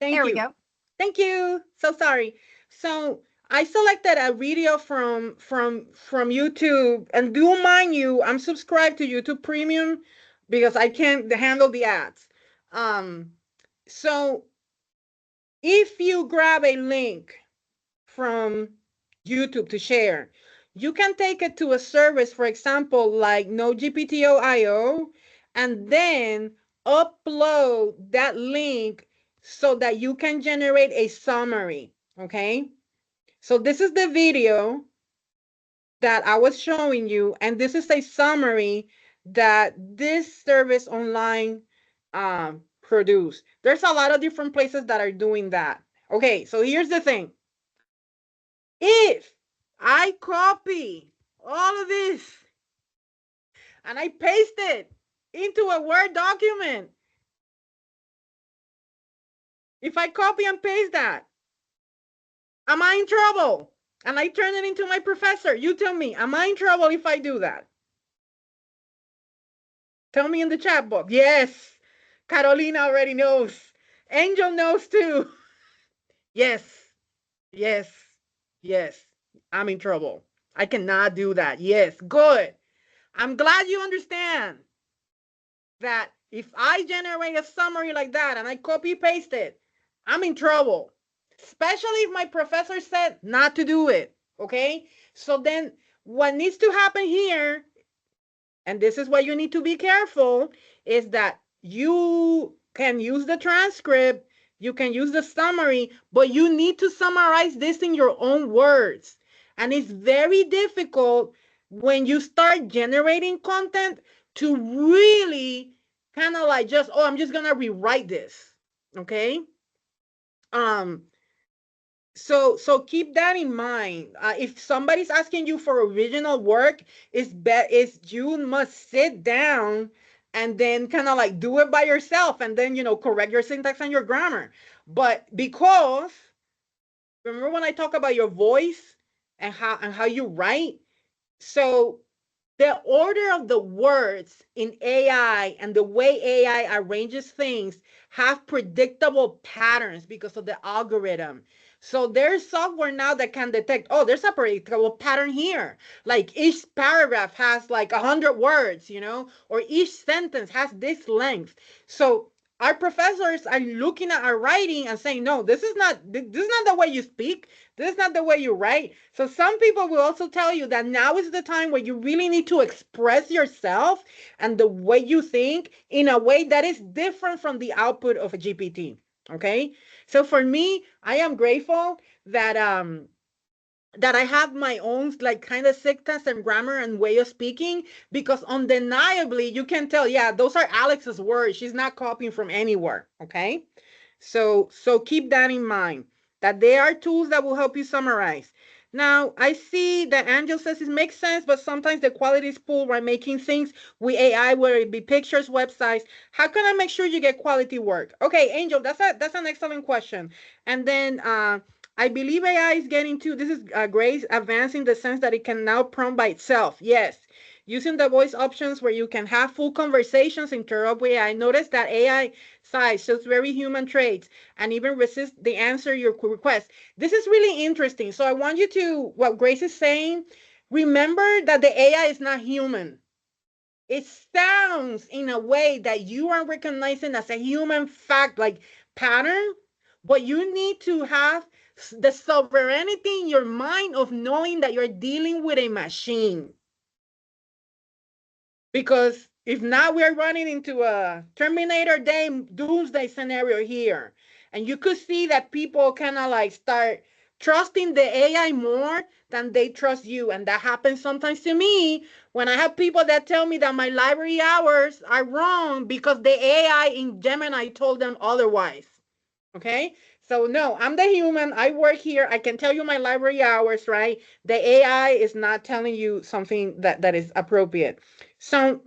Thank There we you. go. Thank you. So sorry. So I selected a video from YouTube, and do mind you, I'm subscribed to YouTube Premium because I can't handle the ads. Um, so if you grab a link from YouTube to share, you can take it to a service, for example, like NoGPTO.io, and then upload that link so that you can generate a summary. Okay. So this is the video that I was showing you, and this is a summary that this service online produced. There's a lot of different places that are doing that. Okay, so here's the thing. If I copy all of this and I paste it into a Word document, if I copy and paste that, am I in trouble? And I turn it into my professor. You tell me, am I in trouble if I do that? Tell me in the chat box. Yes. Carolina already knows. Angel knows too. Yes. Yes. Yes. I'm in trouble. I cannot do that. Yes. Good. I'm glad you understand that if I generate a summary like that and I copy paste it, I'm in trouble. Especially if my professor said not to do it. Okay? So then what needs to happen here, and this is why you need to be careful, is that you can use the transcript, you can use the summary, but you need to summarize this in your own words. And it's very difficult when you start generating content to really kind of like just, oh, I'm just going to rewrite this. Okay? Um, so keep that in mind. If somebody's asking you for original work, is you must sit down and then kind of like do it by yourself, and then correct your syntax and your grammar. But because remember when I talk about your voice and how you write, so The order of the words in AI and the way AI arranges things have predictable patterns because of the algorithm. So there's software now that can detect, oh, there's a predictable pattern here. Like each paragraph has like 100 words, or each sentence has this length. So our professors are looking at our writing and saying, no, this is not the way you speak. This is not the way you write. So some people will also tell you that now is the time where you really need to express yourself and the way you think in a way that is different from the output of a GPT. Okay. So for me, I am grateful that I have my own like kind of syntax and grammar and way of speaking, because undeniably you can tell, yeah, those are Alex's words. She's not copying from anywhere. Okay. So keep that in mind, that there are tools that will help you summarize. Now, I see that Angel says it makes sense, but sometimes the quality is poor when making things with AI, whether it be pictures, websites. How can I make sure you get quality work? Okay, Angel, that's an excellent question. And then I believe AI is getting to, this is Grace advancing the sense that it can now prompt by itself. Yes, using the voice options where you can have full conversations, interrupt with AI. Notice that AI size shows very human traits and even resist the answer your request. This is really interesting. So I want you to, what Grace is saying, remember that the AI is not human. It sounds in a way that you are recognizing as a human fact, like pattern, but you need to have the sovereignty in your mind of knowing that you're dealing with a machine. Because if not, we're running into a Terminator Day doomsday scenario here. And you could see that people kind of like start trusting the AI more than they trust you. And that happens sometimes to me when I have people that tell me that my library hours are wrong because the AI in Gemini told them otherwise. Okay. So no, I'm the human. I work here. I can tell you my library hours, right? The AI is not telling you something that is appropriate. So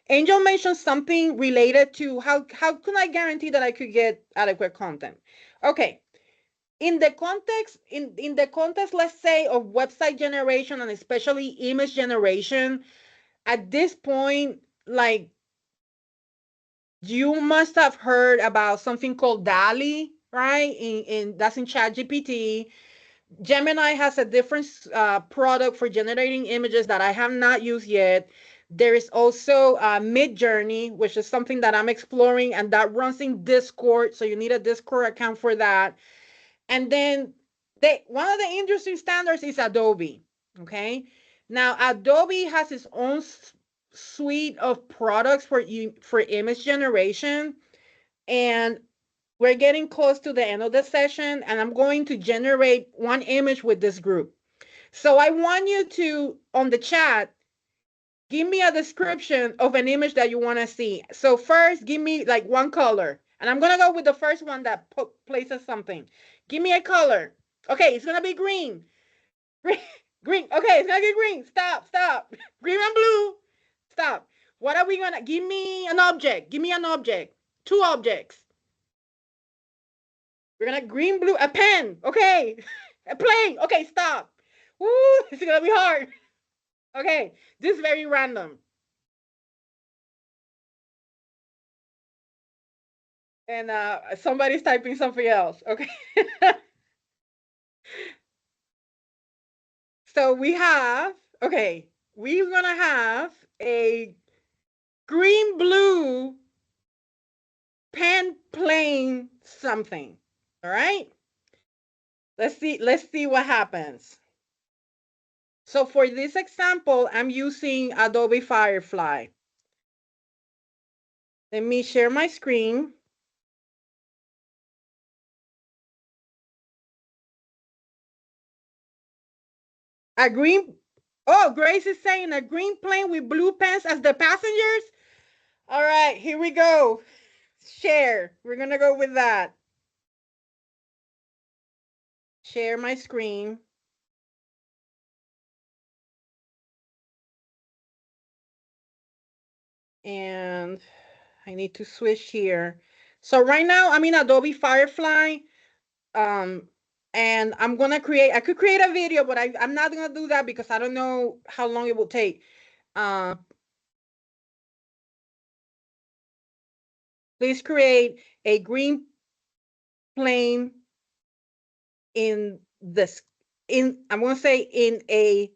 Angel mentioned something related to how can I guarantee that I could get adequate content? Okay. In the context, let's say, of website generation and especially image generation, at this point, like, you must have heard about something called DALI, right? In That's in ChatGPT. Gemini has a different product for generating images that I have not used yet. There is also Midjourney, which is something that I'm exploring, and that runs in Discord. So you need a Discord account for that. And then one of the industry standards is Adobe. Okay. Now Adobe has its own suite of products for image generation, and we're getting close to the end of the session, and I'm going to generate one image with this group. So I want you to, on the chat, give me a description of an image that you want to see. So first, give me like one color. And I'm going to go with the first one that places something. Give me a color. Okay, it's going to be green. Green. Green. Okay, it's going to be green. Stop, stop. Green and blue. Stop. What are we going to, give me an object. Give me an object. Two objects. We're gonna green, blue, a pen. Okay. A plane. Okay, stop. Woo, it's gonna be hard. Okay, this is very random. And somebody's typing something else. Okay. So we have, okay, we're gonna have a green, blue, pen, plane, something. All right. Let's see what happens. So for this example, I'm using Adobe Firefly. Let me share my screen. A green, oh, Grace is saying a green plane with blue pants as the passengers. All right, here we go. Share. We're going to go with that. Share my screen. And I need to switch here. So right now I'm in Adobe Firefly. Um, and I'm going to I could create a video, but I'm not going to do that because I don't know how long it will take. Uh, please create a green plane in this, in, I'm going to say in a,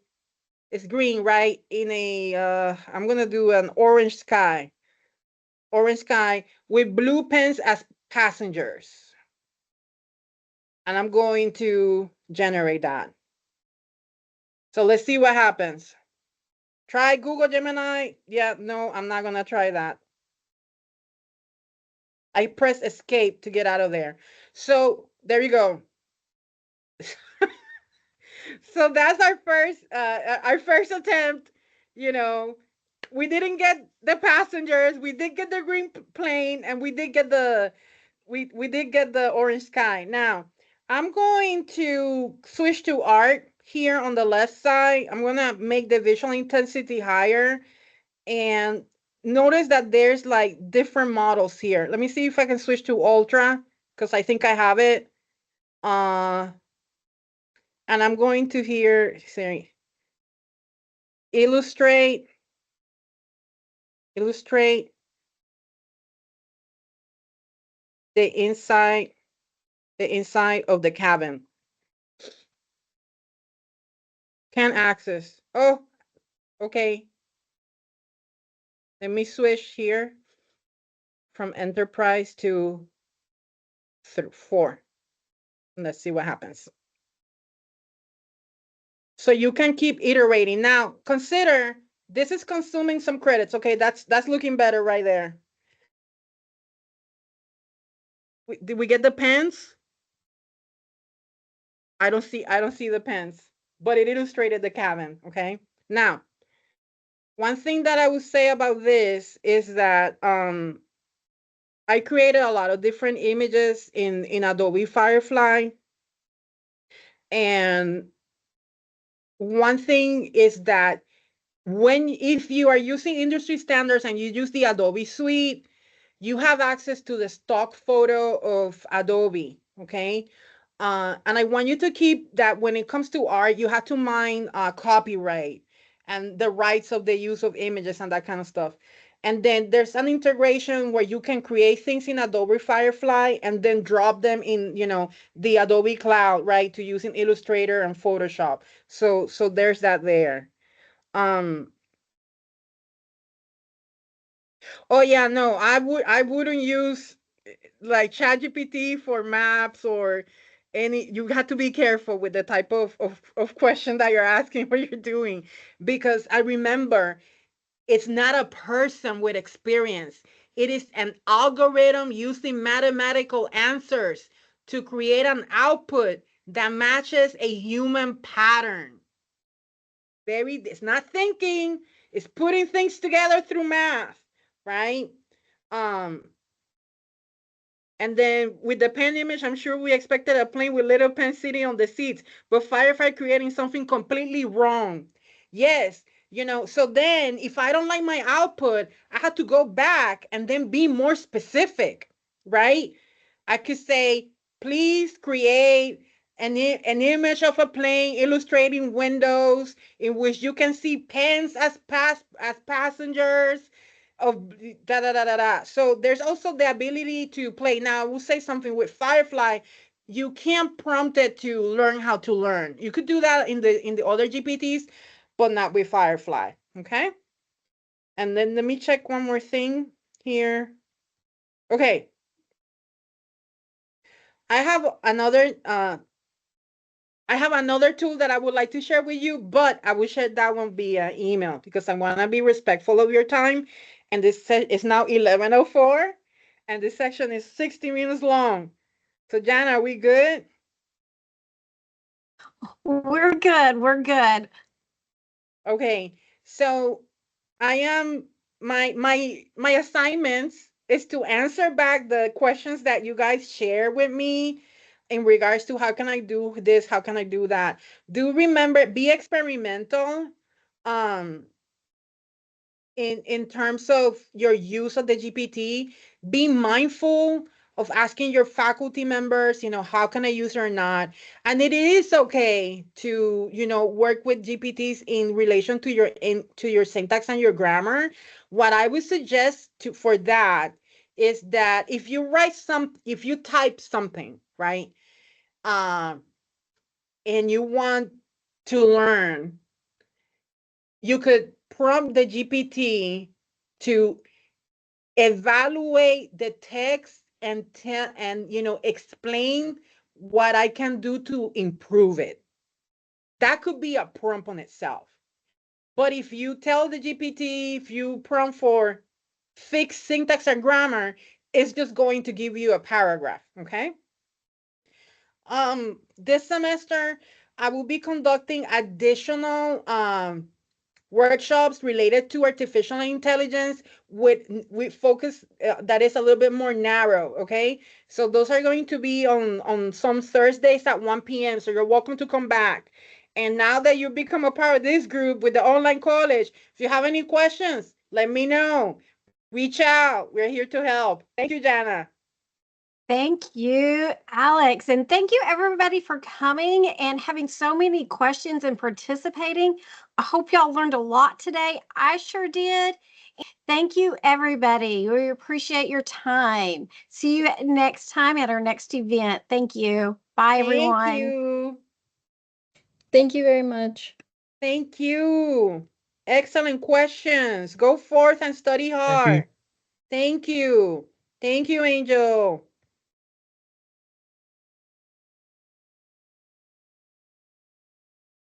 it's green, right? In a, I'm going to do an orange sky with blue pens as passengers. And I'm going to generate that. So let's see what happens. Try Google Gemini. Yeah, no, I'm not going to try that. I press escape to get out of there. So there you go. So that's our first attempt. You know, we didn't get the passengers. We did get the green plane, and we did get the we did get the orange sky. Now I'm going to switch to art here on the left side. I'm gonna make the visual intensity higher, and notice that there's like different models here. Let me see if I can switch to ultra, because I think I have it. Uh, and I'm going to here say illustrate, illustrate the inside, the inside of the cabin. Can access. Oh, okay. Let me switch here from enterprise to 4. Let's see what happens. So you can keep iterating. Now consider this is consuming some credits. Okay, that's looking better right there. Did we get the pens? I don't see the pens, but it illustrated the cabin. Okay. Now, one thing that I would say about this is that I created a lot of different images in Adobe Firefly, and one thing is that when if you are using industry standards and you use the Adobe suite, you have access to the stock photo of Adobe, okay? And I want you to keep that when it comes to art, you have to mind copyright and the rights of the use of images and that kind of stuff. And then there's an integration where you can create things in Adobe Firefly and then drop them in, the Adobe Cloud, right, to use in Illustrator and Photoshop. So there's that there. Um, oh yeah, no, I wouldn't use like ChatGPT for maps or any. You have to be careful with the type of question that you're asking what you're doing, because I remember it's not a person with experience. It is an algorithm using mathematical answers to create an output that matches a human pattern. It's not thinking, it's putting things together through math, right? Um, And then with the pen image, I'm sure we expected a plane with little pen sitting on the seats, but Firefly creating something completely wrong. Yes, so then if I don't like my output, I have to go back and then be more specific, right? I could say, please create an image of a plane illustrating windows in which you can see pens as passengers of da da da da da. So there's also the ability to play. Now I will say something with Firefly. You can't prompt it to learn how to learn. You could do that in the other GPTs, but not with Firefly. Okay. And then let me check one more thing here. Okay. I have another tool that I would like to share with you, but I will share that one via email because I want to be respectful of your time. And this is now 11:04, and this section is 60 minutes long. So, Jan, are we good? We're good. We're good. Okay. So, I am my assignments is to answer back the questions that you guys share with me in regards to how can I do this, how can I do that. Do remember, be experimental. Um, in terms of your use of the GPT, be mindful of asking your faculty members, how can I use it or not. And it is okay to, work with GPTs in relation to your syntax and your grammar. What I would suggest for that is that if you type something, right? Um, and you want to learn, you could prompt the GPT to evaluate the text and explain what I can do to improve it. That could be a prompt on itself. But if you tell the GPT, if you prompt for fixed syntax and grammar, it's just going to give you a paragraph. Okay. This semester I will be conducting additional workshops related to artificial intelligence with focus that is a little bit more narrow. Okay, so those are going to be on some Thursdays at 1 p.m. So you're welcome to come back. And now that you become a part of this group with the online college, if you have any questions, let me know. Reach out. We're here to help. Thank you, Jana. Thank you, Alex. And thank you, everybody, for coming and having so many questions and participating. I hope y'all learned a lot today. I sure did. Thank you, everybody. We appreciate your time. See you next time at our next event. Thank you. Bye, Thank everyone. you. Thank you very much. Thank you. Excellent questions. Go forth and study Thank you. hard. Thank you. Thank you, Angel.